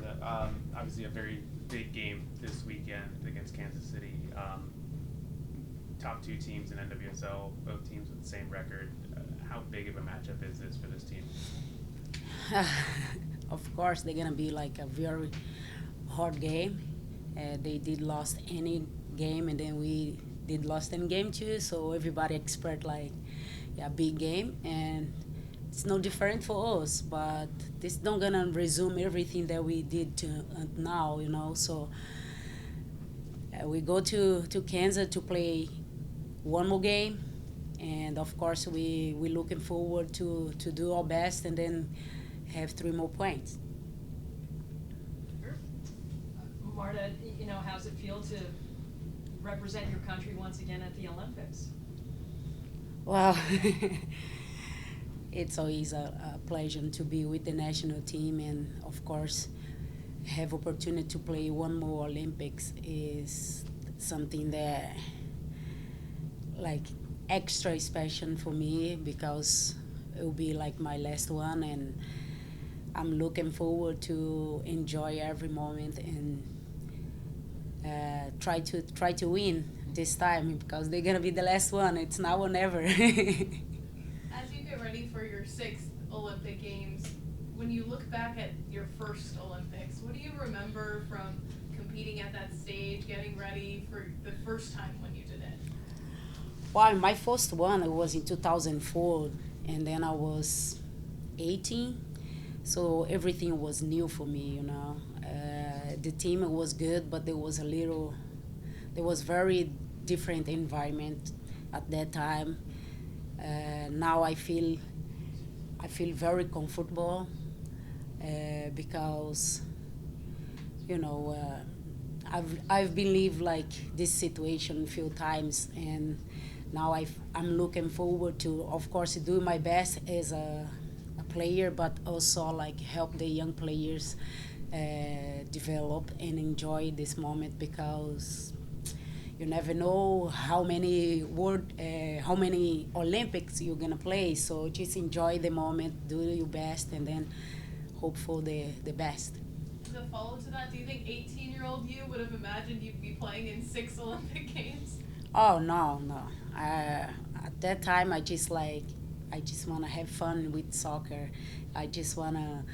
Marta, obviously a very big game this weekend against Kansas City. Top two teams in NWSL, both teams with the same record. How big of a matchup is this for this team? Of course, they're gonna be like a very hard game. They did lost any game, and then we did lost in game too. So everybody expect like yeah, big game, and it's no different for us. But this not gonna resume everything that we did to now, you know. So we go to Kansas to play one more game, and of course we looking forward to do our best and then have 3 more points. Sure. Marta, how's it feel to represent your country once again at the Olympics? Well, it's always a pleasure to be with the national team, and of course, have opportunity to play one more Olympics is something that like extra special for me because it will be like my last one, and I'm looking forward to enjoy every moment and try to win this time because they're gonna be the last one. It's now or never. As you get ready for your sixth Olympic Games, when you look back at your first Olympics, what do you remember from competing at that stage, getting ready for the first time when you did it? Well, my first one it was in 2004, and then I was 18, so everything was new for me. The team was good, but there was very different environment at that time. Now I feel very comfortable because you know I've been lived like this situation a few times, and now I'm looking forward to, of course, do my best as a player, but also like help the young players develop and enjoy this moment because you never know how many Olympics you're gonna play. So just enjoy the moment, do your best, and then hope for the best. As a follow to that, do you think 18-year-old you would have imagined you'd be playing in six Olympic Games? Oh no, no. At that time, I just wanna have fun with soccer. I just wanna,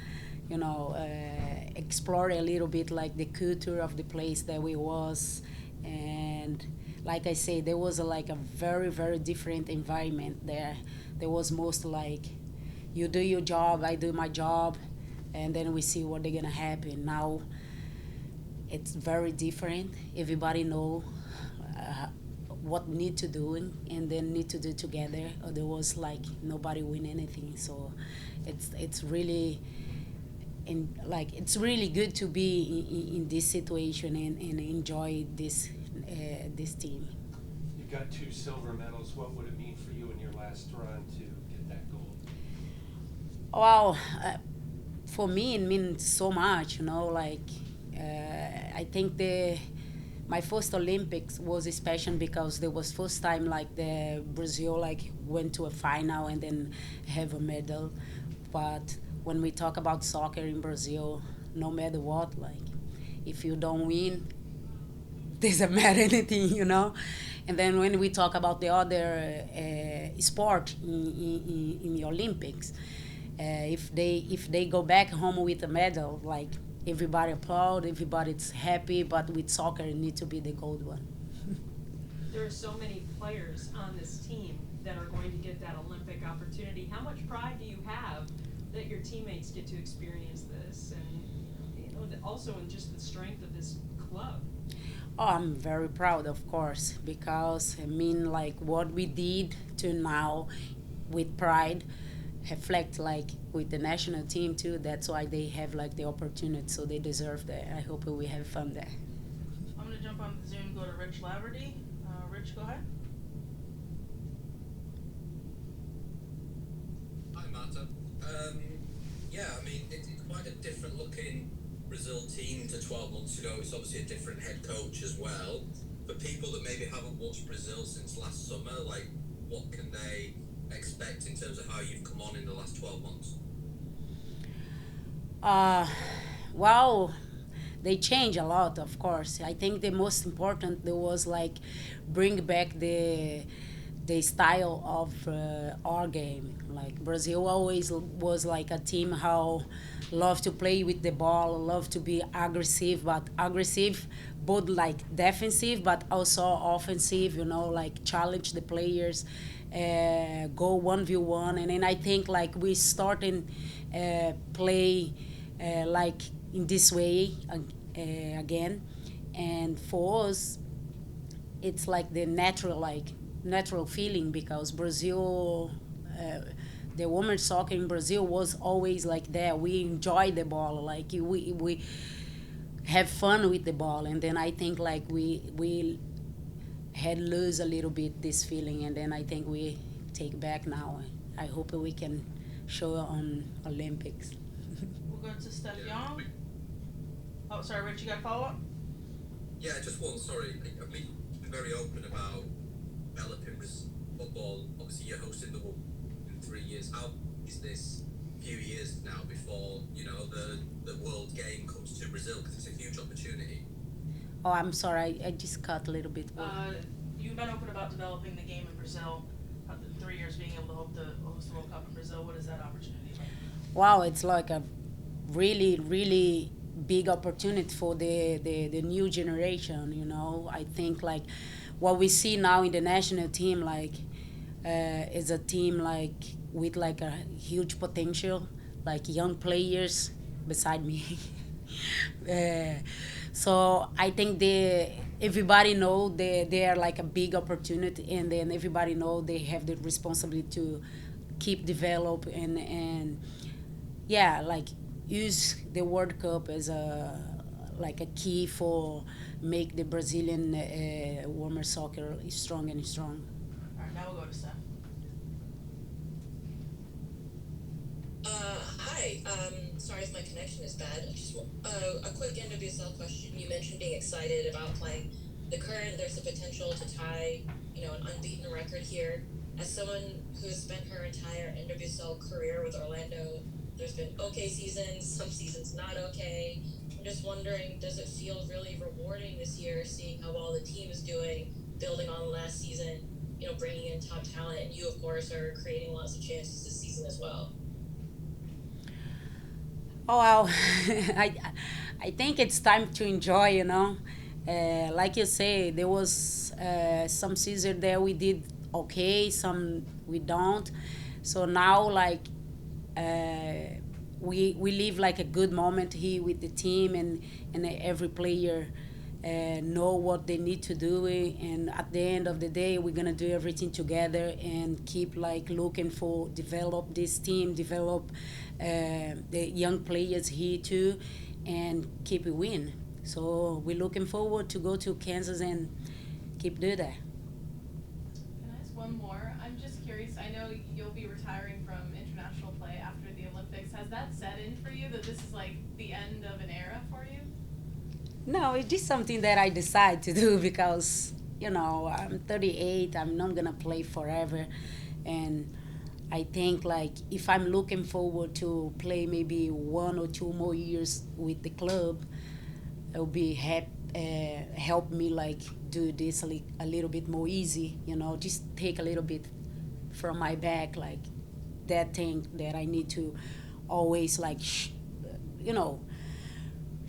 explore a little bit like the culture of the place that we was, and like I say, there was like a very very different environment there. There was most like, you do your job, I do my job, and then we see what they're gonna happen. Now it's very different. Everybody know uh, what need to do and then need to do together. Otherwise, like nobody win anything. So it's really it's really good to be in this situation and enjoy this team. You got 2 silver medals. What would it mean for you in your last run to get that gold? Well, for me it means so much. I think the my first Olympics was special because there was first time like the Brazil like went to a final and then have a medal. But when we talk about soccer in Brazil, no matter what, like if you don't win, doesn't matter anything. And then when we talk about the other sport in the Olympics, if they go back home with a medal, like everybody applaud, everybody's happy. But with soccer, it needs to be the gold one. There are so many players on this team that are going to get that Olympic opportunity. How much pride do you have that your teammates get to experience this, and also in just the strength of this club? Oh, I'm very proud, of course, because I mean, like what we did to now with pride reflect like with the national team too. That's why they have like the opportunity, so they deserve that. I hope we have fun there. I'm going to jump on the Zoom and go to Rich Laverty. Rich, go ahead. Hi, Marta. Yeah, I mean, it's quite a different looking Brazil team to 12 months ago. It's obviously a different head coach as well. For people that maybe haven't watched Brazil since last summer, like, what can they expect in terms of how you've come on in the last 12 months? Uh, Well, they change a lot, of course. I think the most important there was like bring back the style of our game. Like Brazil always was like a team how love to play with the ball, love to be aggressive, but aggressive both like defensive but also offensive. You know, like challenge the players, go 1v1, and then I think like we starting play like in this way again, and for us it's like the natural feeling because Brazil, the women's soccer in Brazil was always like that. We enjoy the ball, like we have fun with the ball, and then I think like we had lose a little bit this feeling, and then I think we take back now. I hope we can show it on Olympics. We'll go to Steph Young. Oh, sorry, Rich, you got a follow-up? Yeah, just one, sorry. I mean, you're very open about developing this football. Obviously, you're hosting the World Cup in 3 years. How is this few years now before, you know, the world game comes to Brazil? Because it's a huge opportunity. Oh, I'm sorry, I just cut a little bit. You've been open about developing the game in Brazil. The 3 years being able to host the World Cup in Brazil. What is that opportunity like? Wow, it's like a really big opportunity for the new generation. You know, I think like what we see now in the national team like is a team like with like a huge potential, like young players beside me. So I think everybody know they are like a big opportunity, and then everybody know they have the responsibility to keep develop and yeah, like use the World Cup as a key for make the Brazilian women's soccer strong and strong. All right, now we'll go to Steph. Hi. Sorry if my connection is bad. Just a quick NWSL question. You mentioned being excited about playing the current. There's the potential to tie, you know, an unbeaten record here. As someone who has spent her entire NWSL career with Orlando, there's been okay seasons, some seasons not okay. I'm just wondering, does it feel really rewarding this year, seeing how well the team is doing, building on last season, you know, bringing in top talent, and you, of course, are creating lots of chances this season as well? Oh wow, I think it's time to enjoy. You know, like you say, there was some season there we did okay, some we don't. So now like we live like a good moment here with the team, and every player know what they need to do, and at the end of the day we're gonna do everything together and keep like looking for develop this team, develop the young players here too, and keep it win. So we're looking forward to go to Kansas and keep do that. Can I ask one more? I'm just curious. I know you'll be retiring from international play after the Olympics. Has that set in for you that this is like the end of an era for you? No, it's just something that I decide to do because, you know, I'm 38, I'm not gonna play forever. And I think like if I'm looking forward to play maybe 1 or 2 more years with the club, it'll be help me like do this a little bit more easy, you know, just take a little bit from my back, like that thing that I need to always like, you know,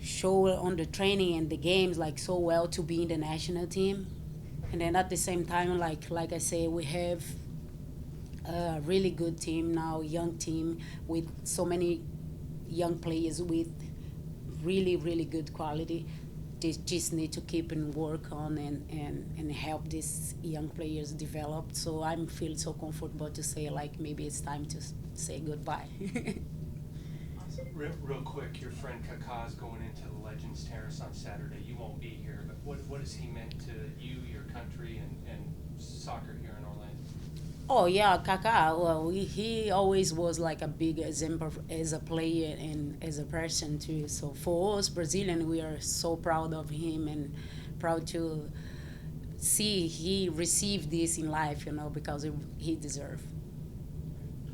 show on the training and the games like so well to be in the national team. And then at the same time, like I say, we have a really good team now, young team with so many young players with really good quality. They just need to keep and work on and help these young players develop. So I'm feel so comfortable to say like maybe it's time to say goodbye. Real quick, your friend Kaka is going into the Legends Terrace on Saturday. You won't be here, but what has he meant to you, your country, and soccer here in Orlando? Oh yeah, Kaka. Well, he always was like a big example as a player and as a person too. So for us Brazilian, we are so proud of him and proud to see he received this in life, you know, because he deserved.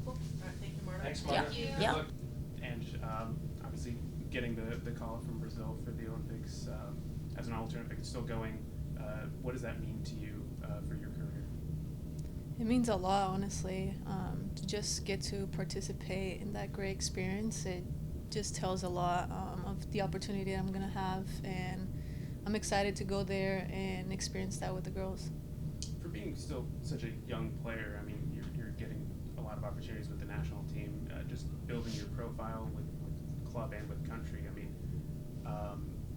Cool. All right, thank you, Marta. Thanks, Marta. Yeah. Good Yeah. luck. And obviously getting the call from Brazil for the Olympics as an alternate, like still going. What does that mean to you for your career? It means a lot, honestly. To just get to participate in that great experience, it just tells a lot of the opportunity I'm going to have, and I'm excited to go there and experience that with the girls. For being still such a young player, I mean, you're getting a lot of opportunities with the national team, just building your profile with club and with country. I mean,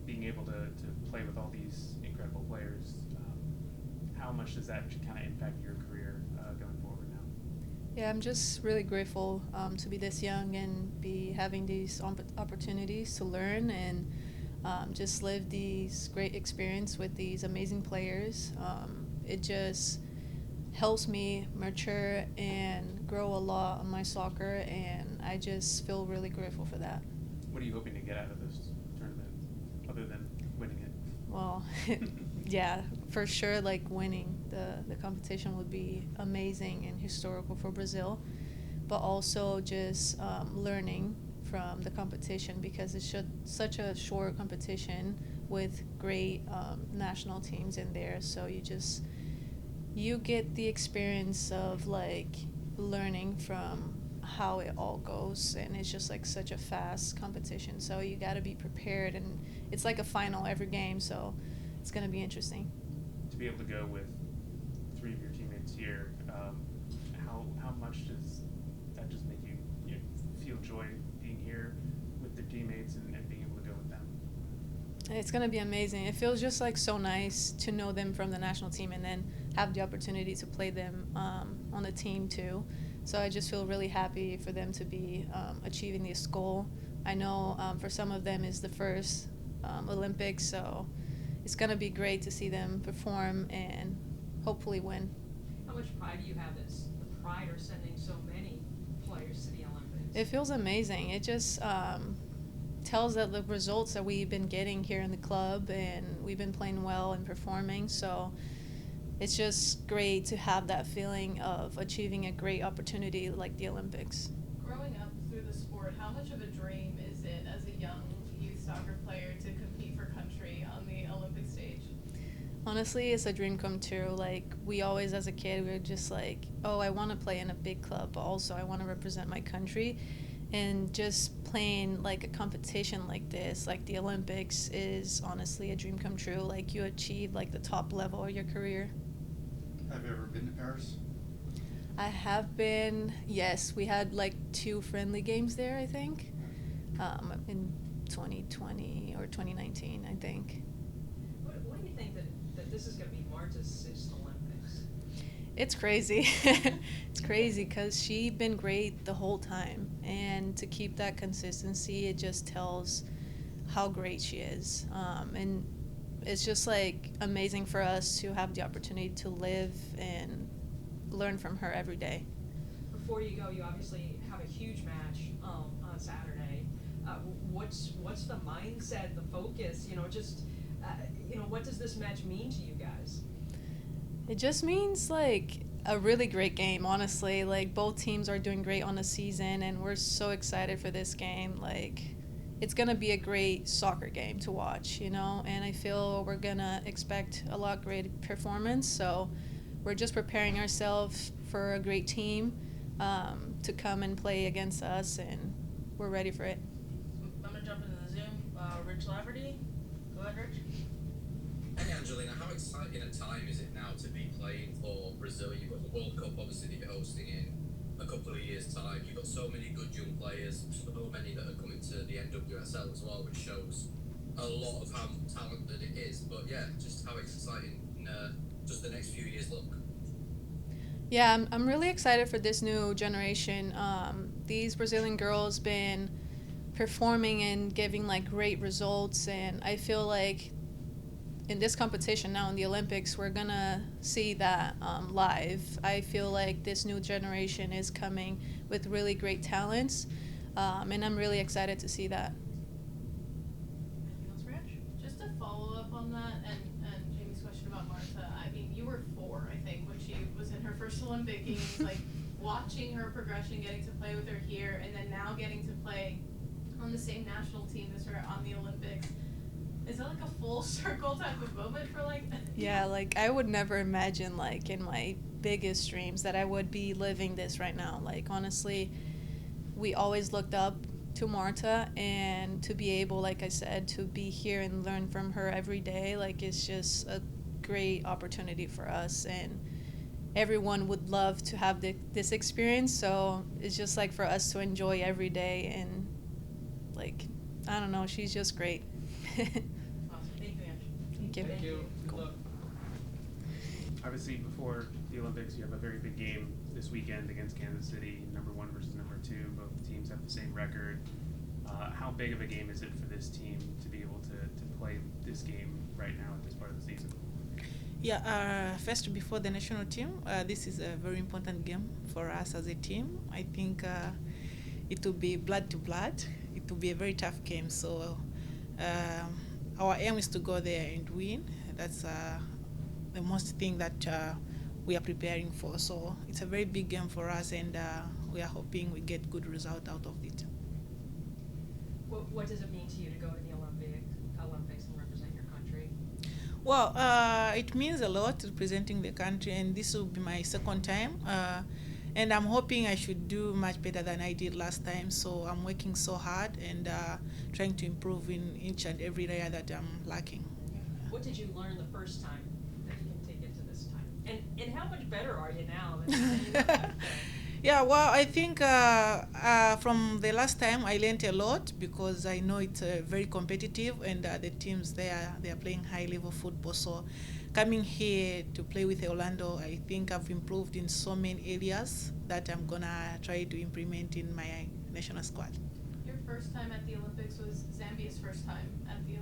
being able to play with all these incredible players, how much does that kind of impact your career going forward now? Yeah, I'm just really grateful to be this young and be having these opportunities to learn and just live these great experience with these amazing players. It just helps me mature and grow a lot on my soccer, and I just feel really grateful for that. What are you hoping to get out of this tournament, other than winning it? Well, yeah, for sure, like winning the competition would be amazing and historical for Brazil, but also just learning from the competition, because it's such a short competition with great national teams in there. So you get the experience of like learning from how it all goes, and it's just like such a fast competition. So you got to be prepared, and it's like a final every game. So it's going to be interesting. To be able to go with 3 of your teammates here, how much does that just make you feel joy being here with the teammates and being able to go with them? It's going to be amazing. It feels just like so nice to know them from the national team and then have the opportunity to play them on the team too. So I just feel really happy for them to be achieving this goal. I know for some of them it's the first Olympics, so it's going to be great to see them perform and hopefully win. How much pride do you have as the Pride are sending so many players to the Olympics? It feels amazing. It just tells that the results that we've been getting here in the club, and we've been playing well and performing. So it's just great to have that feeling of achieving a great opportunity like the Olympics. Growing up through the sport, how much of a dream is it as a young youth soccer player to compete for country on the Olympic stage? Honestly, it's a dream come true. Like, we always, as a kid, we were just like, oh, I want to play in a big club, but also I want to represent my country. And just playing like a competition like this, like the Olympics, is honestly a dream come true. Like, you achieve like the top level of your career. Have you ever been to Paris? I have been, yes. We had like 2 friendly games there, I think, in 2020 or 2019, I think. What do you think that this is going to be Marta's 6th Olympics? It's crazy. It's crazy because she's been great the whole time. And to keep that consistency, it just tells how great she is. And it's just like amazing for us to have the opportunity to live and learn from her every day. Before you go, you obviously have a huge match on Saturday. What's the mindset, the focus? What does this match mean to you guys? It just means like a really great game, honestly. Like, both teams are doing great on the season, and we're so excited for this game. Like, it's going to be a great soccer game to watch, and I feel we're going to expect a lot great performance. So we're just preparing ourselves for a great team to come and play against us, and we're ready for it. I'm going to jump into the Zoom. Rich Laverty. Go ahead, Rich. Hey Angelina, how exciting a time is it now to be playing for Brazil? You've got the World Cup obviously that you're hosting in a couple of years' time. You've got so many good young players, so many that are coming to the NWSL as well, which shows a lot of how talented it is. But yeah, just how exciting does the next few years look? Yeah, I'm really excited for this new generation. These Brazilian girls been performing and giving like great results, and I feel like in this competition now in the Olympics, we're gonna see that live. I feel like this new generation is coming with really great talents, and I'm really excited to see that. Anything else, Rich? Just to follow up on that, and Jamie's question about Marta, I mean, you were 4, I think, when she was in her first Olympic Games, like, watching her progression, getting to play with her here, and then now getting to play on the same national team as her on the Olympics. Is that like a full circle type of moment for like? Yeah, like I would never imagine like in my biggest dreams that I would be living this right now. Like honestly, we always looked up to Marta, and to be able, like I said, to be here and learn from her every day, like it's just a great opportunity for us, and everyone would love to have this experience. So it's just like for us to enjoy every day, and like I don't know, she's just great. Awesome, thank you, Ange. Thank you. Thank you. Good luck. Obviously, before the Olympics, you have a very big game this weekend against Kansas City, number 1 versus number 2. Both teams have the same record. How big of a game is it for this team to be able to play this game right now at this part of the season? Yeah, first before the national team, this is a very important game for us as a team. I think it will be blood to blood. It will be a very tough game. So our aim is to go there and win. That's the most thing that we are preparing for. So it's a very big game for us, and we are hoping we get good result out of it. What does it mean to you to go to the Olympics and represent your country? Well, it means a lot representing the country, and this will be my second time. And I'm hoping I should do much better than I did last time. So I'm working so hard and trying to improve in each and every area that I'm lacking. What did you learn the first time that you can take into this time? And how much better are you now than Yeah, well, I think from the last time I learned a lot, because I know it's very competitive, and the teams there, they are playing high-level football. So coming here to play with Orlando, I think I've improved in so many areas that I'm going to try to implement in my national squad. Your first time at the Olympics was Zambia's first time on the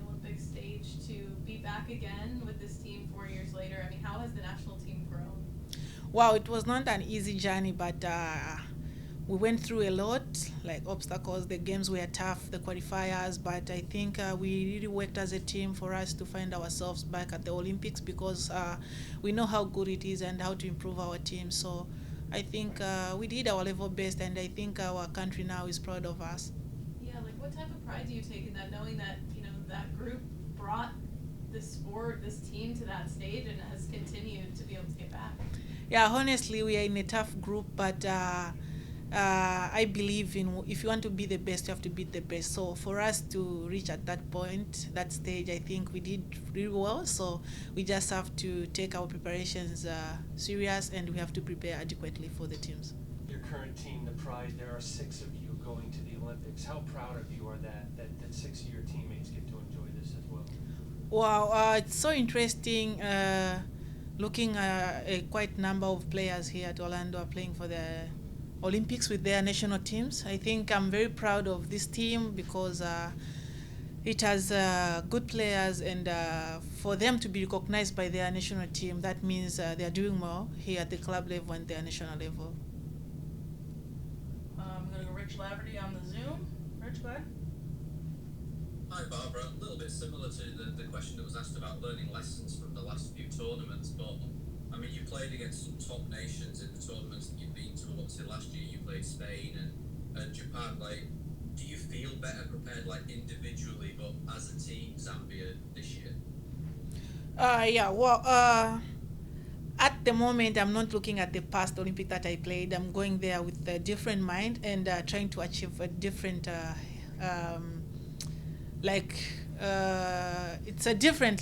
Olympic stage. To be back again with this team 4 years later, I mean, how has the national team grown? Wow, it was not an easy journey, but we went through a lot, like obstacles. The games were tough, the qualifiers, but I think we really worked as a team for us to find ourselves back at the Olympics, because we know how good it is and how to improve our team. So I think we did our level best, and I think our country now is proud of us. Yeah, like what type of pride do you take in that, knowing that, you know, that group brought this sport, this team to that stage and has continued to be able to get back? Yeah, honestly, we are in a tough group, but I believe in, if you want to be the best, you have to beat the best. So for us to reach at that point, that stage, I think we did really well. So we just have to take our preparations serious, and we have to prepare adequately for the teams. Your current team, the Pride, there are 6 of you going to the Olympics. How proud of you are that 6 of your teammates get to enjoy this as well? Wow, it's so interesting. Looking at a quite number of players here at Orlando are playing for the Olympics with their national teams. I think I'm very proud of this team, because it has good players, and for them to be recognized by their national team, that means they are doing well here at the club level and their national level. I'm going to go Rich Laverty on the Zoom. Rich, go ahead. Hi Barbara, a little bit similar to the question that was asked about learning lessons from the last few tournaments, but I mean, you played against some top nations in the tournaments that you've been to. Obviously last year you played Spain and Japan. Like, do you feel better prepared, like individually but as a team, Zambia, this year? Yeah, well, at the moment, I'm not looking at the past Olympic that I played. I'm going there with a different mind, and trying to achieve a different it's a different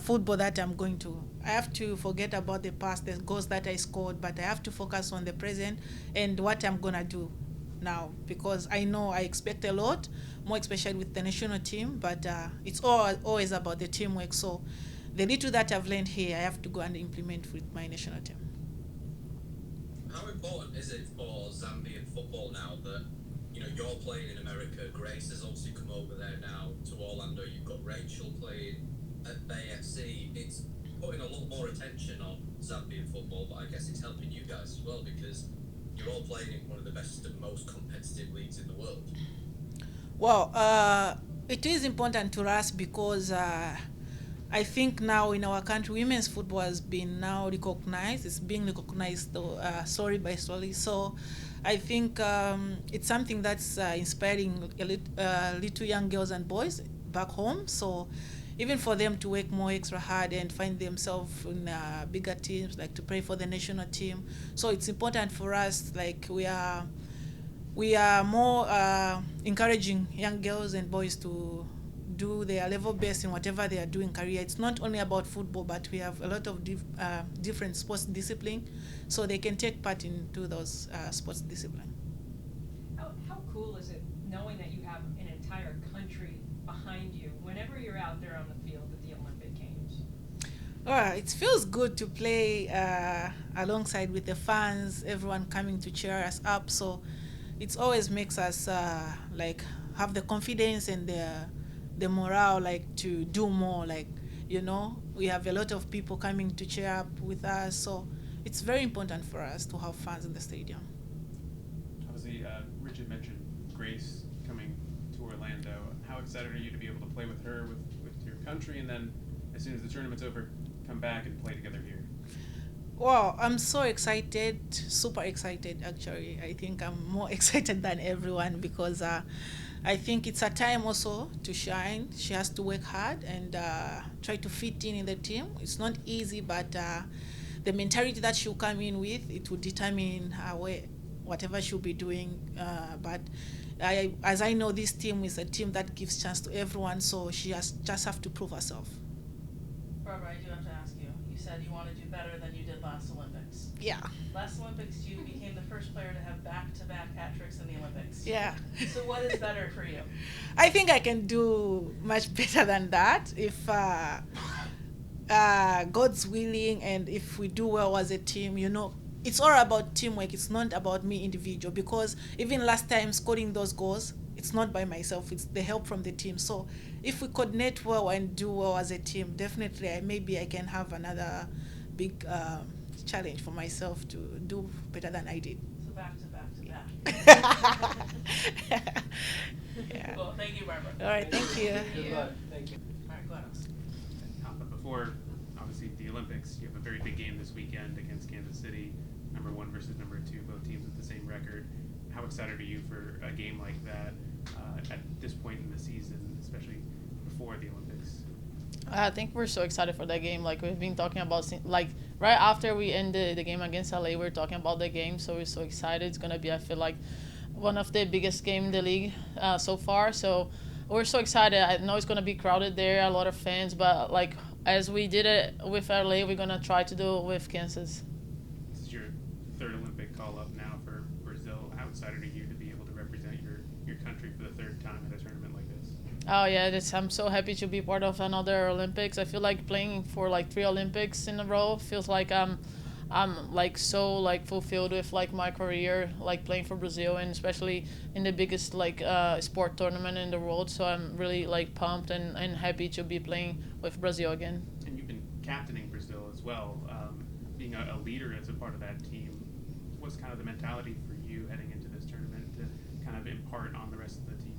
football that I'm going to. I have to forget about the past, the goals that I scored, but I have to focus on the present and what I'm gonna do now, because I know I expect a lot, more especially with the national team, but it's always about the teamwork. So the little that I've learned here, I have to go and implement with my national team. How important is it for Zambian football now that, you know, you're playing in America, Grace has obviously come over there now to Orlando, you've got Rachel playing at Bay FC. It's putting a lot more attention on Zambian football, but I guess it's helping you guys as well, because you're all playing in one of the best and most competitive leagues in the world. Well, it is important to us, because I think now in our country, women's football has been now recognized. It's being recognized story by story. So I think it's something that's inspiring little young girls and boys back home. So even for them to work more extra hard and find themselves in bigger teams, like to play for the national team. So it's important for us, like we are more encouraging young girls and boys to do their level best in whatever they are doing career. It's not only about football, but we have a lot of different sports discipline, so they can take part into those sports discipline. How cool is it knowing that you have an entire country behind you whenever you're out there on the field at the Olympic Games? It feels good to play alongside with the fans, everyone coming to cheer us up. So it always makes us like have the confidence and the morale, like to do more. Like, you know, we have a lot of people coming to cheer up with us. So it's very important for us to have fans in the stadium. Obviously, Richard mentioned Grace coming to Orlando. How excited are you to be able to play with her, with your country, and then as soon as the tournament's over, come back and play together here? Wow, I'm so excited, super excited actually. I think I'm more excited than everyone because I think it's a time also to shine. She has to work hard and try to fit in the team. It's not easy, but the mentality that she'll come in with, it will determine her way, whatever she'll be doing. But as I know, this team is a team that gives chance to everyone, so she just have to prove herself. Barbara, I do have to ask you. You said you want to do better than you did last Olympics. Yeah. Last Olympics, you became the first player to have back-to-back hat tricks in the Olympics. Yeah. So what is better for you? I think I can do much better than that if God's willing, and if we do well as a team. You know, it's all about teamwork. It's not about me individual, because even last time scoring those goals, it's not by myself. It's the help from the team. So if we coordinate well and do well as a team, definitely maybe I can have another big challenge for myself to do better than I did. So back to back. Yeah. Well, thank you, Barbara. All right, thank you. Good luck. Thank you. All right, go ahead. But before, obviously, the Olympics, you have a very big game this weekend against Kansas City, number 1 versus number 2, both teams with the same record. How excited are you for a game like that at this point in the season, especially before the Olympics? I think we're so excited for that game. Like, we've been talking about, like, right after we ended the game against LA, we were talking about the game, so we're so excited. It's going to be, I feel like, one of the biggest games in the league so far. So we're so excited. I know it's going to be crowded there, a lot of fans, but, like, as we did it with LA, we're going to try to do it with Kansas. This is your 3rd Olympic call-up now for Brazil. How excited are you to be able to represent your country for the 3rd time at a tournament like this? Oh yeah, I'm so happy to be part of another Olympics. I feel like playing for like 3 Olympics in a row feels like I'm like so like fulfilled with like my career, like playing for Brazil, and especially in the biggest like sport tournament in the world. So I'm really like pumped and happy to be playing with Brazil again. And you've been captaining Brazil as well, being a leader as a part of that team. What's kind of the mentality for you heading into this tournament to kind of impart on the rest of the team?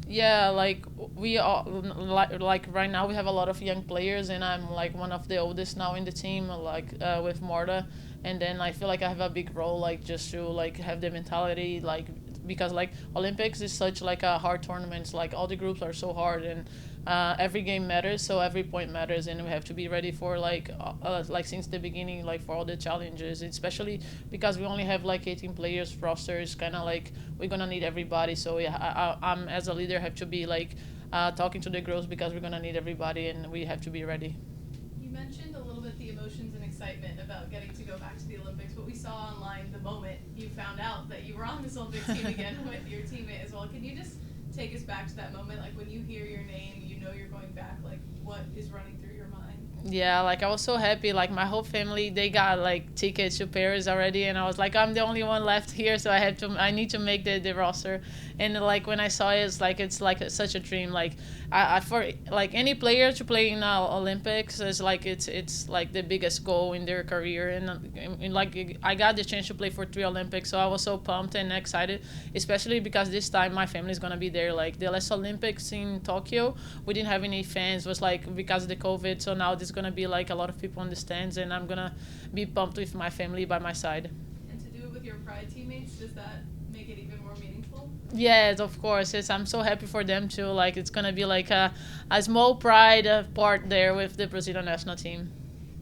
Yeah, like we all like right now we have a lot of young players, and I'm like one of the oldest now in the team, like with Marta, and then I feel like I have a big role, like just to like have the mentality, like because like Olympics is such like a hard tournament, like all the groups are so hard, and every game matters, so every point matters, and we have to be ready for like since the beginning, like for all the challenges, especially because we only have like 18 players rosters, kind of like we're gonna need everybody. So yeah, I'm as a leader have to be like talking to the girls, because we're gonna need everybody and we have to be ready. You mentioned a little bit the emotions and excitement about getting to go back to the Olympics, but we saw online the moment you found out that you were on this Olympics team again with your teammate as well. Can you just take us back to that moment, like when you hear your name, you know you're going back, like what is running through your mind? Yeah, like I was so happy, like my whole family, they got like tickets to Paris already, and I was like, I'm the only one left here, so I need to make the roster. And like when I saw it, it's like such a dream. Like I for like any player to play in Olympics is like it's like the biggest goal in their career, and like I got the chance to play for 3 Olympics, so I was so pumped and excited, especially because this time my family is gonna be there. Like the last Olympics in Tokyo, we didn't have any fans, it was like because of the COVID, so now there's gonna be like a lot of people on the stands, and I'm gonna be pumped with my family by my side. And to do it with with your Pride teammates? Does that make it even more meaningful? Yes, of course. I'm so happy for them too. Like it's gonna be like a small pride part there with the Brazilian national team.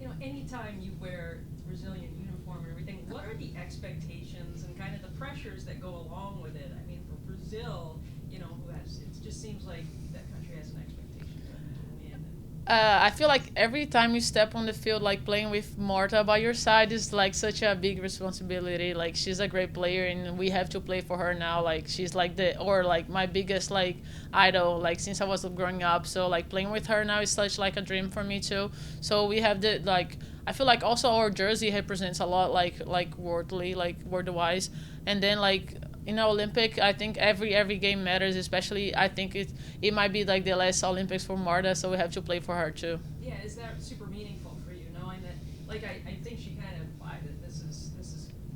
You know, anytime you wear the Brazilian uniform and everything, what are the expectations and kind of the pressures that go along with it? I mean, for Brazil, you know, it just seems like that country has an expectation to win. I feel like every time you step on the field, like playing with Marta by your side is like such a big responsibility. Like she's a great player and we have to play for her now. Like she's like like my biggest like idol, like since I was growing up. So like playing with her now is such like a dream for me too. So we have the like, I feel like also our jersey represents a lot like word-wise. And then like in the Olympic, I think every game matters, especially I think it might be like the last Olympics for Marta, so we have to play for her too. Yeah, is that super meaningful for you, knowing that, like I think she kind of implied that this is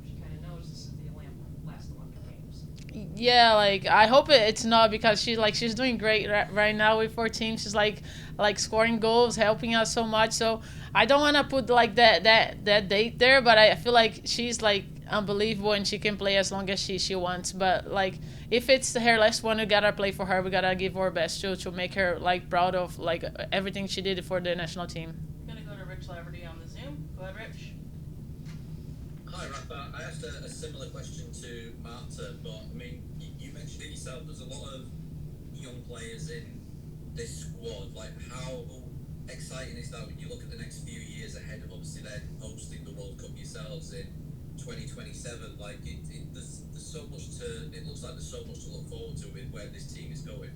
she kind of knows this is the last Olympic Games. Yeah, like I hope it's not, because she's doing great right now with our team. She's like scoring goals, helping us so much. So I don't want to put like that date there, but I feel like she's like unbelievable and she can play as long as she wants. But like if it's her last one, we gotta play for her. We gotta give our best to make her like proud of like everything she did for the national team. I'm gonna go to Rich Laverty on the Zoom. Go ahead, Rich. Hi, Rafa. I asked a similar question to Marta, but I mean, you mentioned it yourself. There's a lot of young players in this squad. Like, how exciting is that when you look at the next few years ahead of obviously then hosting the World Cup yourselves in 2027? Like, there's so much it looks like there's so much to look forward to with where this team is going.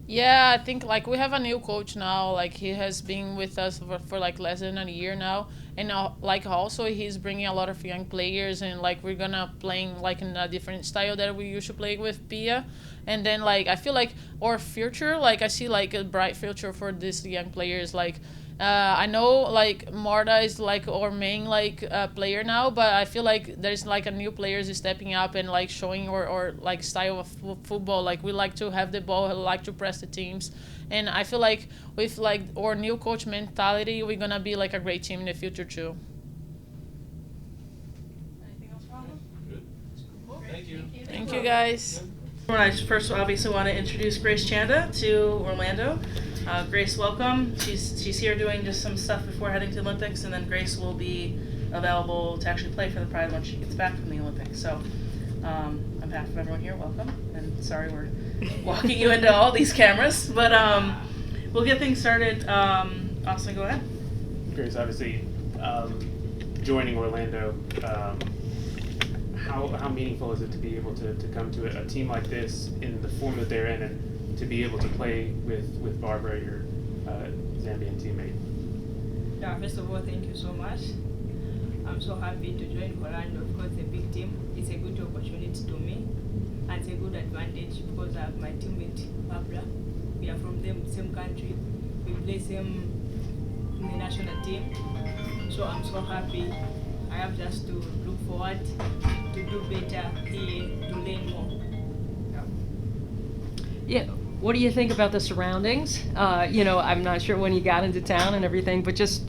Yeah, I think like we have a new coach now. Like he has been with us for like less than a year now, and like also he's bringing a lot of young players, and like we're gonna playing like in a different style that we used to play with Pia. And then like I feel like our future, like I see like a bright future for these young players. Like I know like Marta is like our main like player now, but I feel like there's like a new players stepping up and like showing our like style of football. Like we like to have the ball, like to press the teams, and I feel like with like our new coach mentality, we're gonna be like a great team in the future too. Anything else, Rafa? Good. Thank you. Thank you guys. I first obviously want to introduce Grace Chanda to Orlando. Grace, welcome. She's here doing just some stuff before heading to the Olympics, and then Grace will be available to actually play for the Pride when she gets back from the Olympics. So on behalf of everyone here, welcome. And sorry we're walking you into all these cameras, but we'll get things started. Austin, go ahead. Grace, obviously, joining Orlando, how meaningful is it to be able to come to a team like this in the form that they're in, and to be able to play with Barbra, your Zambian teammate? Yeah, first of all, thank you so much. I'm so happy to join Orlando. Of course, a big team. It's a good opportunity to me, and it's a good advantage because I have my teammate Barbra. We are from the same country. We play same in the national team. So I'm so happy. I have just to look forward to do better here, to learn more. Yeah, what do you think about the surroundings? I'm not sure when you got into town and everything, but just,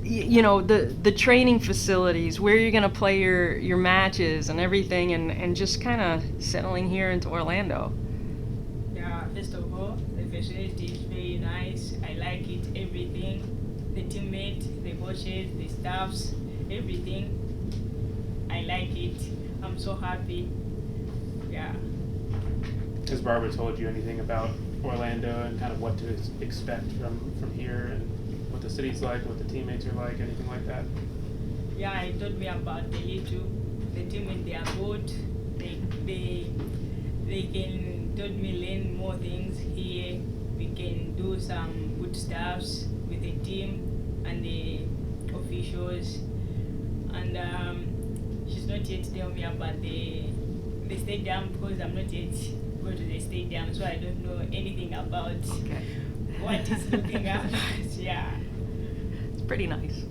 the training facilities, where you're going to play your matches and everything, and just kind of settling here into Orlando. Yeah, first of all, the facility is very nice. I like it, everything. The teammates, the coaches, the staffs, everything. I like it. I'm so happy. Yeah. Has Barbra told you anything about Orlando and kind of what to expect from here, and what the city's like, what the teammates are like, anything like that? Yeah, he told me about the little. The teammates, they are good. They can told me learn more things here. We can do some good stuffs with the team and the officials. And she's not yet telling me about the stadium, because I'm not yet go to the stadium, so I don't know anything about what is looking at. Yeah. It's pretty nice.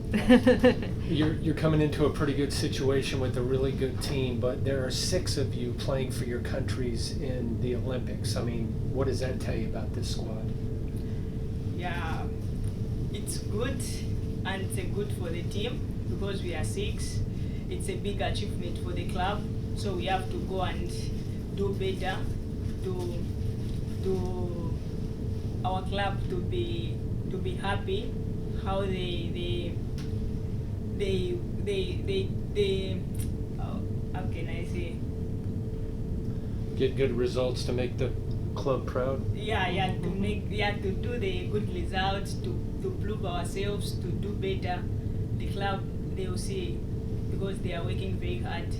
You're coming into a pretty good situation with a really good team, but there are 6 of you playing for your countries in the Olympics. I mean, what does that tell you about this squad? Yeah, it's good, and it's good for the team because we are 6. it's a big achievement for the club. So we have to go and do better to our club to be happy how they how can I say, Get good results to make the club proud. to do the good results, to prove ourselves, to do better. The club, they will see, because they are working very hard,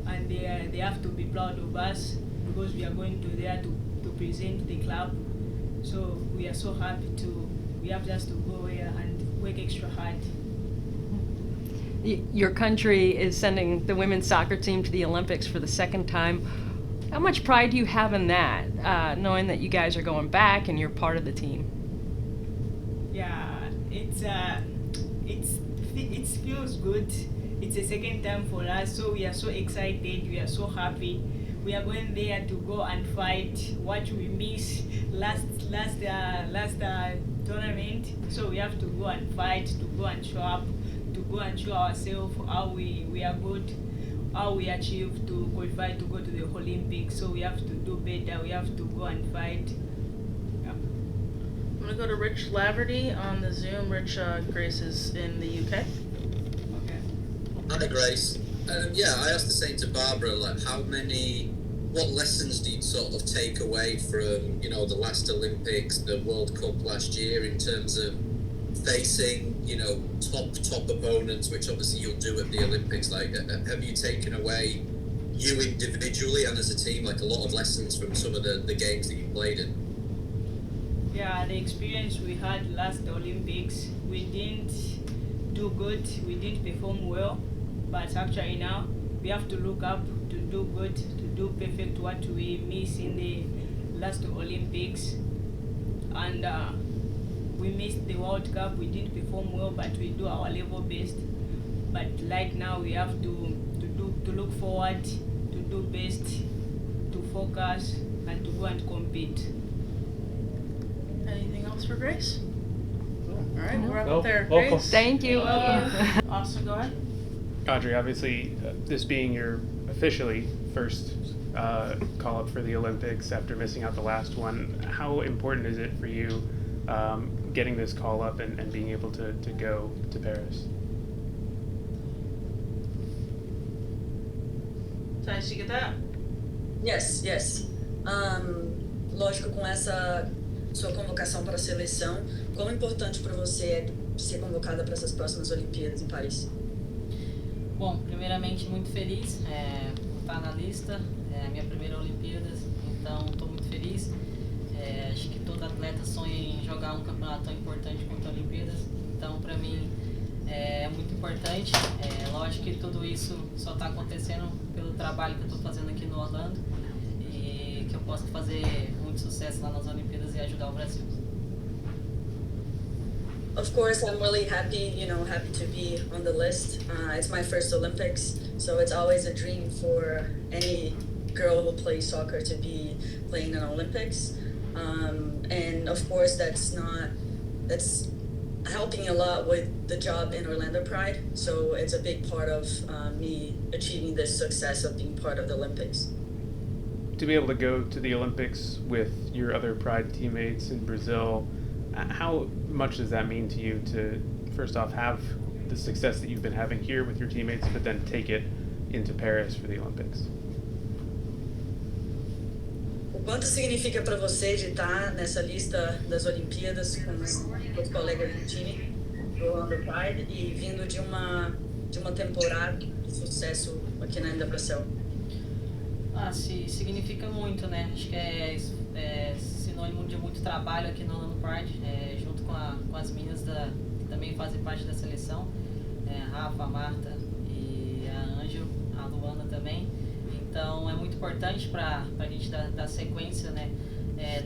and they have to be proud of us, because we are going to there to present the club. So we are so happy we have just to go here and work extra hard. Your country is sending the women's soccer team to the Olympics for the second time. How much pride do you have in that, knowing that you guys are going back and you're part of the team? Yeah, it feels good. It's the second time for us, so we are so excited. We are so happy. We are going there to go and fight what we missed last tournament. So we have to go and fight, to go and show up, to go and show ourselves how we are good, how we achieve to qualify to go to the Olympics. So we have to do better. We have to go and fight. Yeah. I'm gonna go to Rich Laverty on the Zoom. Rich, Grace is in the UK. Hi, Grace. I asked the same to Barbara. Like, what lessons do you sort of take away from, the last Olympics, the World Cup last year, in terms of facing, top opponents, which obviously you'll do at the Olympics? Like, have you taken away, you individually and as a team, like a lot of lessons from some of the games that you played in? Yeah, the experience we had last Olympics, we didn't do good, we didn't perform well, but actually now we have to look up to do good, to do perfect what we missed in the last Olympics. And we missed the World Cup, we didn't perform well, but we do our level best. But right now we have to look forward, to do best, to focus, and to go and compete. Anything else for Grace? All right, we'll wrap Well, up there. welcome. Grace? Thank you. Austin, go ahead. Audrey, obviously, this being your officially first call-up for the Olympics after missing out the last one, how important is it for you getting this call-up and being able to go to Paris? Nice to get that. Yes. Lógico, com essa sua convocação para a seleção, quão importante para você é ser convocada para essas próximas Olimpíadas em Paris? Bom, primeiramente muito feliz por estar na lista, é a minha primeira Olimpíadas, então estou muito feliz. Acho que todo atleta sonha em jogar um campeonato tão importante quanto a Olimpíadas, então para mim é muito importante. Lógico que tudo isso só está acontecendo pelo trabalho que eu estou fazendo aqui no Orlando e que eu possa fazer muito sucesso lá nas Olimpíadas e ajudar o Brasil. Of course, I'm really happy to be on the list. It's my first Olympics, so it's always a dream for any girl who plays soccer to be playing in Olympics. And of course, that's helping a lot with the job in Orlando Pride. So it's a big part of me achieving this success of being part of the Olympics. To be able to go to the Olympics with your other Pride teammates in Brazil, how much does that mean to you to, first off, have the success that you've been having here with your teammates, but then take it into Paris for the Olympics? O quanto significa para você de estar nessa lista das Olimpíadas com os colegas do time do Orlando Pride e vindo de uma temporada de sucesso aqui na NWSL? Significa muito, né? Acho que é sinônimo de muito trabalho aqui no Orlando Pride, junto com as meninas que também fazem parte da seleção, Rafa, a Marta e a Angel, a Luana também. Então é muito importante para a gente dar sequência, né,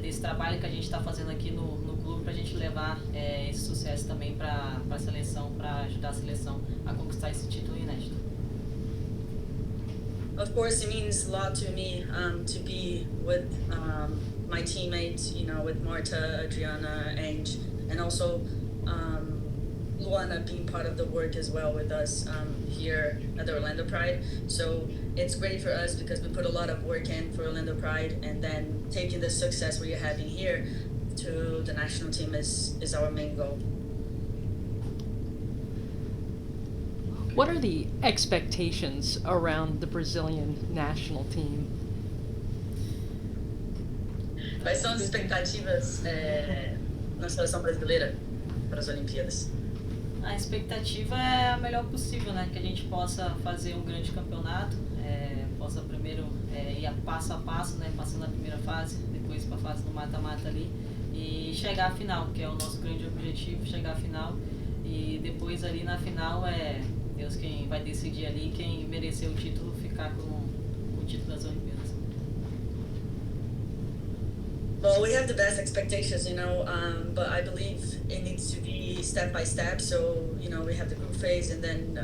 desse trabalho que a gente está fazendo aqui no clube, para a gente levar esse sucesso também para a seleção, para ajudar a seleção a conquistar esse título inédito. Of course, it means a lot to me to be with my teammates, with Marta, Adriana, and also Luana being part of the work as well with us here at the Orlando Pride. So it's great for us because we put a lot of work in for Orlando Pride, and then taking the success we're having here to the national team is our main goal. What are the expectations around the Brazilian national team? Quais são as expectativas na seleção brasileira para as Olimpíadas? A expectativa é a melhor possível, né? Que a gente possa fazer um grande campeonato, possa primeiro ir passo a passo, né? Passando a primeira fase, depois para a fase do mata-mata ali e chegar à final, que é o nosso grande objetivo, chegar à final. E depois ali na final Deus quem vai decidir ali, quem merecer o título ficar com o título das Olimpíadas. Well, we have the best expectations, but I believe it needs to be step by step. So, we have the group phase and then,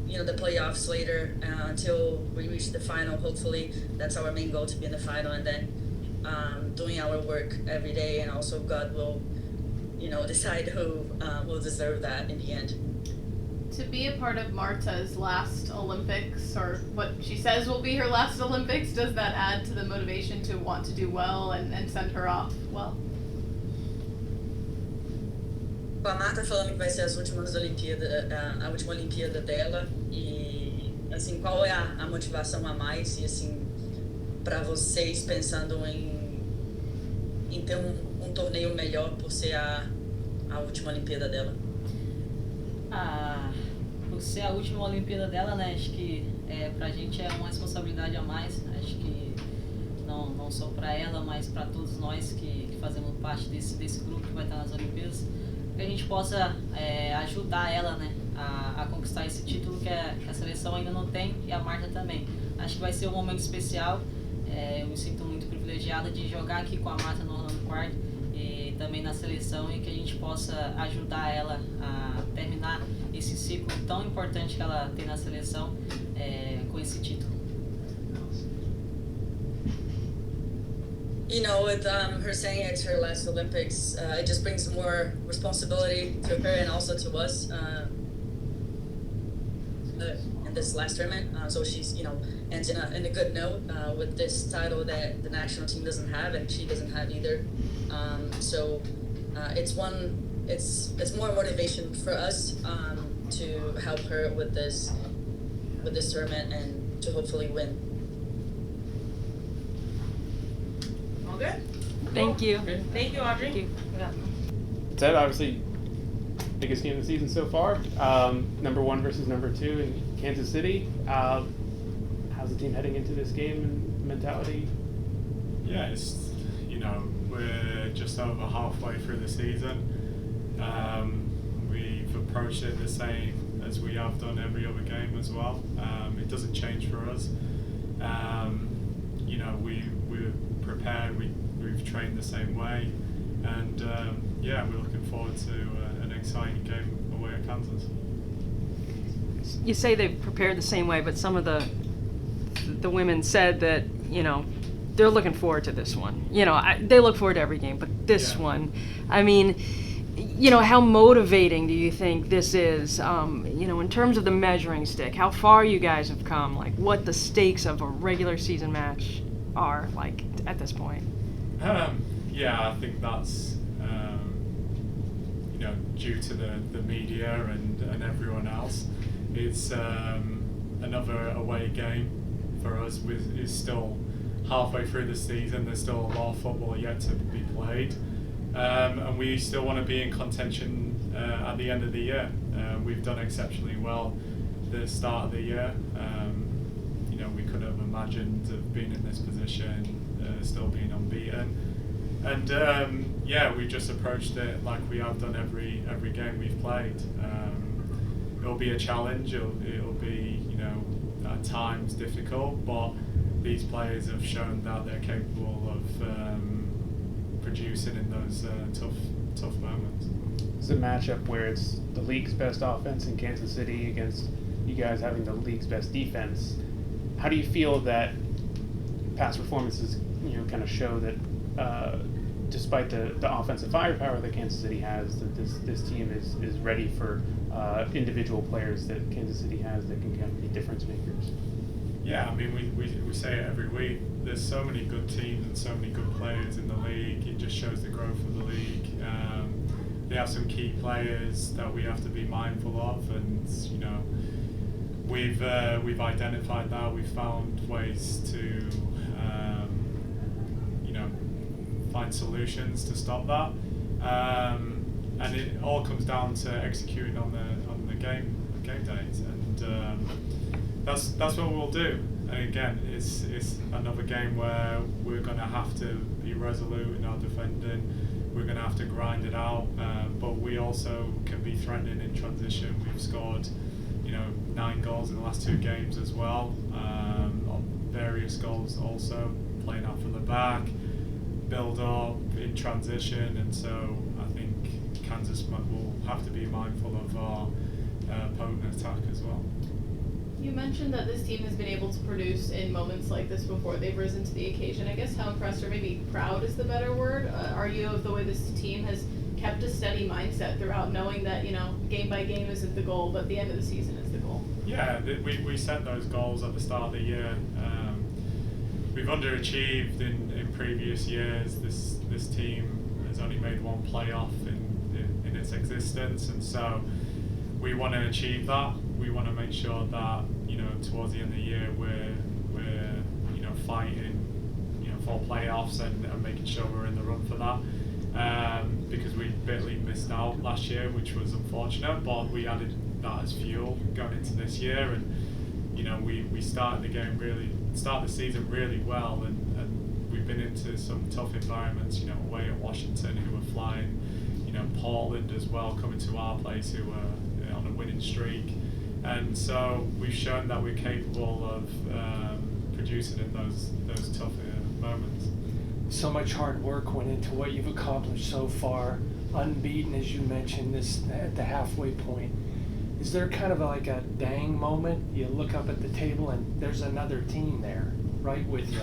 the playoffs later until we reach the final. Hopefully, that's our main goal, to be in the final, and then doing our work every day. And also, God will, decide who will deserve that in the end. To be a part of Marta's last Olympics, or what she says will be her last Olympics, does that add to the motivation to want to do well and send her off well? Com a Marta falando que vai ser as últimas Olimpíadas, a última Olimpíada dela, e assim, qual é a motivação a mais, e assim, para vocês pensando em ter um torneio melhor por ser a última Olimpíada dela? Por ser a última Olimpíada dela, né, acho que pra gente é uma responsabilidade a mais, acho que não só pra ela, mas pra todos nós que fazemos parte desse grupo que vai estar nas Olimpíadas, que a gente possa ajudar ela, né, a conquistar esse título que a seleção ainda não tem, e a Marta também. Acho que vai ser um momento especial, eu me sinto muito privilegiada de jogar aqui com a Marta no Orlando Pride e também na seleção, e que a gente possa ajudar ela a terminar esse ciclo tão importante que ela tem na seleção com esse título. With her saying it's her last Olympics, it just brings more responsibility to her and also to us in this last tournament. So she's, ends in a good note with this title that the national team doesn't have and she doesn't have either. It's more motivation for us to help her with this tournament and to hopefully win. All good? Thank you. Good. Thank you, Audrey. Thank you. Seb, obviously, biggest game of the season so far. Number 1 versus number 2 in Kansas City. How's the team heading into this game and mentality? Yeah, we're just over halfway through the season. We've approached it the same as we have done every other game as well. It doesn't change for us. We're prepared, we've trained the same way, and we're looking forward to an exciting game away at Kansas. You say they've prepared the same way, but some of the women said that, they're looking forward to this one. They look forward to every game, but this one, I mean, how motivating do you think this is, in terms of the measuring stick, how far you guys have come, like what the stakes of a regular season match are, like, at this point? I think that's, due to the media and everyone else. It's another away game for us. It's still halfway through the season. There's still a lot of football yet to be played. And we still want to be in contention at the end of the year. We've done exceptionally well the start of the year. We could have imagined of being in this position, still being unbeaten. And we just approached it like we have done every game we've played. It'll be a challenge. It'll be at times difficult, but these players have shown that they're capable of producing in those tough moments. It's a matchup where it's the league's best offense in Kansas City against you guys having the league's best defense. How do you feel that past performances, kind of show that despite the offensive firepower that Kansas City has, that this team is ready for individual players that Kansas City has that can kind of be difference makers. Yeah, I mean, we say it every week. There's so many good teams and so many good players in the league. It just shows the growth of the league. They have some key players that we have to be mindful of, and you know, we've identified that. We've found ways to you know, find solutions to stop that, and it all comes down to executing on the game days, and that's what we'll do. And again, it's another game where we're going to have to be resolute in our defending. We're going to have to grind it out, but we also can be threatening in transition. We've scored, you know, 9 goals in the last 2 games as well. Various goals also, playing out from the back, build up in transition, and so I think Kansas will have to be mindful of our potent attack as well. You mentioned that this team has been able to produce in moments like this before. They've risen to the occasion. I guess how impressed, or maybe proud is the better word, are you of the way this team has kept a steady mindset throughout, knowing that, you know, game by game isn't the goal, but the end of the season is the goal? Yeah, we set those goals at the start of the year. We've underachieved in previous years. This team has only made 1 playoff in its existence, and so we want to achieve that. We want to make sure that, you know, towards the end of the year we're you know, fighting, you know, for playoffs and making sure we're in the run for that. Because we barely missed out last year, which was unfortunate, but we added that as fuel going into this year, and you know, we started the season really well, and we've been into some tough environments, you know, away at Washington, who were flying, you know, Portland as well, coming to our place, who were on a winning streak. And so we've shown that we're capable of producing in those tough moments. So much hard work went into what you've accomplished so far, unbeaten, as you mentioned, this at the halfway point. Is there kind of like a dang moment? You look up at the table and there's another team there, right with you.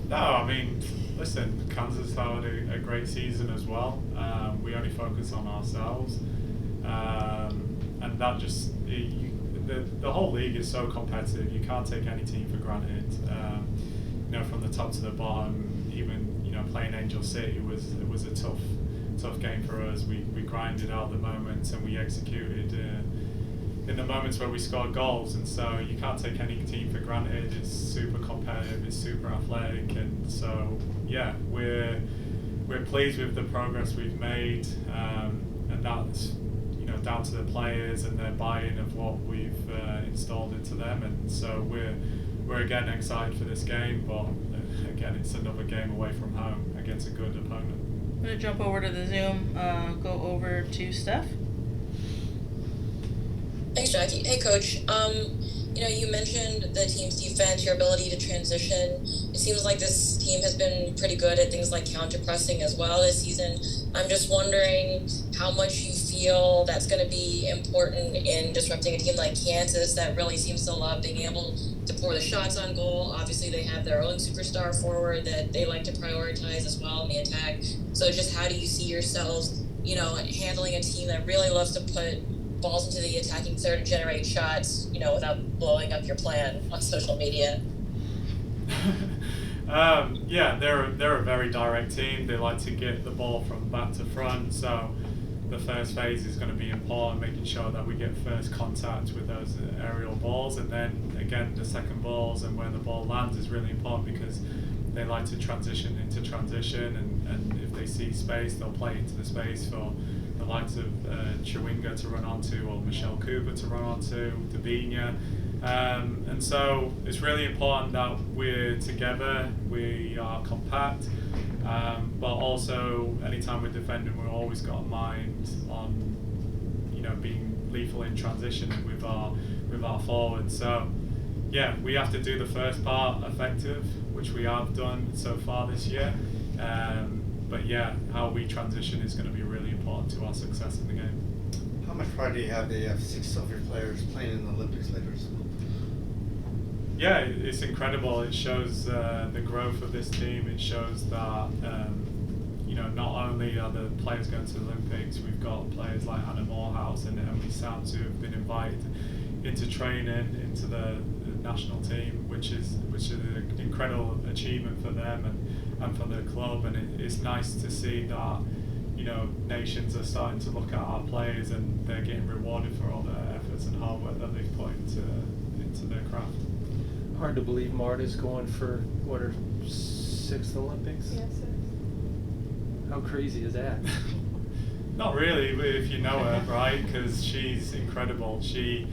No, I mean, listen, Kansas had a great season as well. We only focus on ourselves. And that just, the whole league is so competitive. You can't take any team for granted. You know, from the top to the bottom, even, you know, playing Angel City was a tough game for us. We grinded out the moments and we executed in the moments where we scored goals. And so you can't take any team for granted. It's super competitive. It's super athletic. And so yeah, we're pleased with the progress we've made, and that's, you know, down to the players and their buy-in of what we've installed into them. And so we're again excited for this game, but again, it's another game away from home against a good opponent. I'm going to jump over to the Zoom, go over to Steph. Thanks, Jackie. Hey, Coach. You know, you mentioned the team's defense, your ability to transition. It seems like this team has been pretty good at things like counter-pressing as well this season. I'm just wondering how much you feel that's going to be important in disrupting a team like Kansas that really seems to love being able to pour the shots on goal. Obviously, they have their own superstar forward that they like to prioritize as well in the attack. So just how do you see yourselves, you know, handling a team that really loves to put balls into the attacking third and generate shots, you know, without blowing up your plan on social media? Yeah, they're a very direct team. They like to get the ball from back to front. So the first phase is going to be important, making sure that we get first contact with those aerial balls, and then again the second balls and where the ball lands is really important, because they like to transition into transition, and if they see space, they'll play into the space for the likes of Chewinga to run onto, or Michelle Cooper to run onto, Davinia. And so it's really important that we're together, we are compact, but also anytime we're defending, we've always got a mind on, you know, being lethal in transition with our forwards. So yeah, we have to do the first part effective, which we have done so far this year. But yeah, how we transition is going to be really important to our success in the game. How much pride do you have that you have 6 of your players playing in the Olympics later? Yeah, it's incredible. It shows the growth of this team. It shows that not only are the players going to the Olympics, we've got players like Anna Moorhouse and Emily Sands who have been invited into training, into the national team, which is an incredible achievement for them and for the club. And it's nice to see that nations are starting to look at our players and they're getting rewarded for all their efforts and hard work that they've put into their craft. Hard to believe Marta's going for her 6th Olympics. Yes, sir. How crazy is that? Not really, if you know her, right? Because she's incredible. She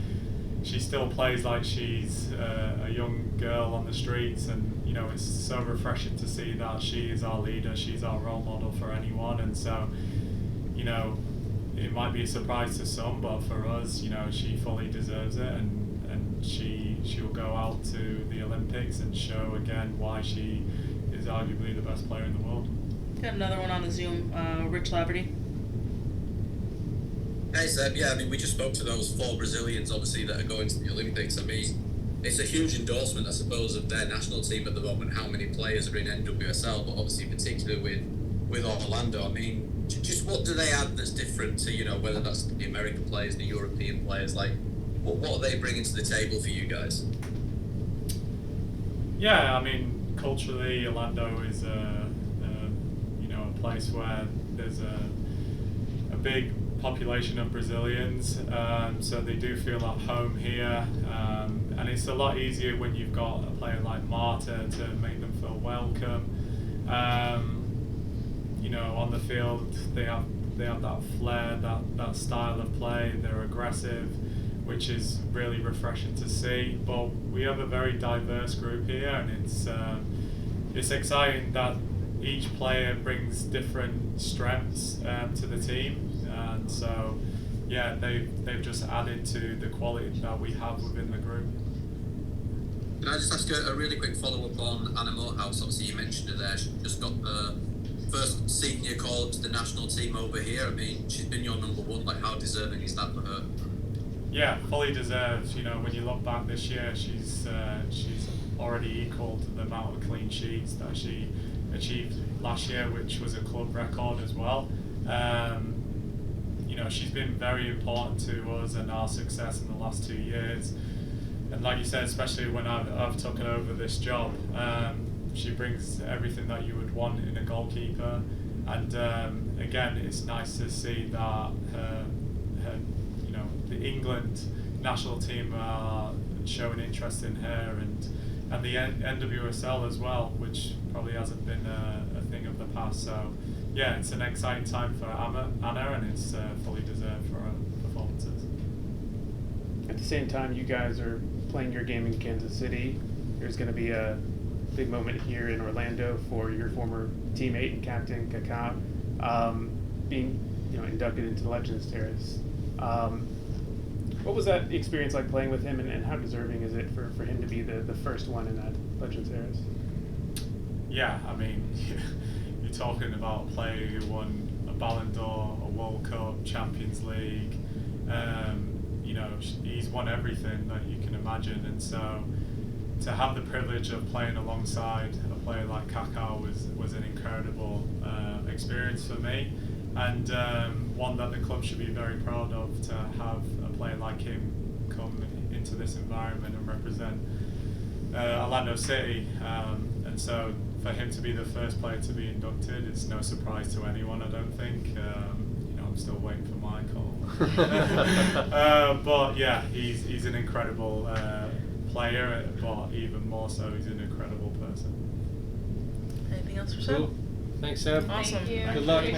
still plays like she's a young girl on the streets, and it's so refreshing to see that she is our leader. She's our role model for anyone, and so it might be a surprise to some, but for us, she fully deserves it, and she'll go out to the Olympics and show again why she is arguably the best player in the world. Got another one on the Zoom, Rich Laverty. Hey Seb, yeah, I mean, we just spoke to those 4 Brazilians, obviously, that are going to the Olympics. I mean, it's a huge endorsement, I suppose, of their national team at the moment, how many players are in NWSL, but obviously particularly with Orlando. I mean, just what do they add that's different to, whether that's the American players, the European players, like, what are they bringing to the table for you guys? Yeah, I mean, culturally, Orlando is a place where there's a big population of Brazilians, so they do feel at home here, and it's a lot easier when you've got a player like Marta to make them feel welcome. On the field they have that flair, that style of play. They're aggressive, which is really refreshing to see. But we have a very diverse group here, and it's exciting that each player brings different strengths to the team, and so yeah, they've just added to the quality that we have within the group. Can I just ask a really quick follow-up on Anna Moorhouse? Obviously you mentioned her there, she just got the first senior call up to the national team over here. I mean, she's been your number 1, like how deserving is that for her? Yeah, fully deserved. When you look back this year, she's already equalled the amount of clean sheets that she achieved last year, which was a club record as well. She's been very important to us and our success in the last 2 years. And like you said, especially when I've taken over this job, she brings everything that you would want in a goalkeeper. And again, it's nice to see that the England national team are showing interest in her, and the NWSL as well, which probably hasn't been a thing of the past. So yeah, it's an exciting time for Anna, and it's fully deserved for her performances. At the same time, you guys are playing your game in Kansas City. There's going to be a big moment here in Orlando for your former teammate and captain Kaka being inducted into the Legends Terrace. What was that experience like playing with him, and how deserving is it for him to be the first one in that Legends Terrace? Yeah, I mean, you're talking about a player who won a Ballon d'Or, a World Cup, Champions League. He's won everything that you can imagine, and so to have the privilege of playing alongside a player like Kaka was an incredible experience for me, and one that the club should be very proud of, to have a player like him come into this environment and represent Orlando City, and so for him to be the first player to be inducted, it's no surprise to anyone, I don't think. I'm still waiting for my call. But yeah, he's an incredible player, but even more so, he's an incredible person. Anything else for Seb? Cool. Thanks, Seb. Awesome. Thank you. Good luck, man.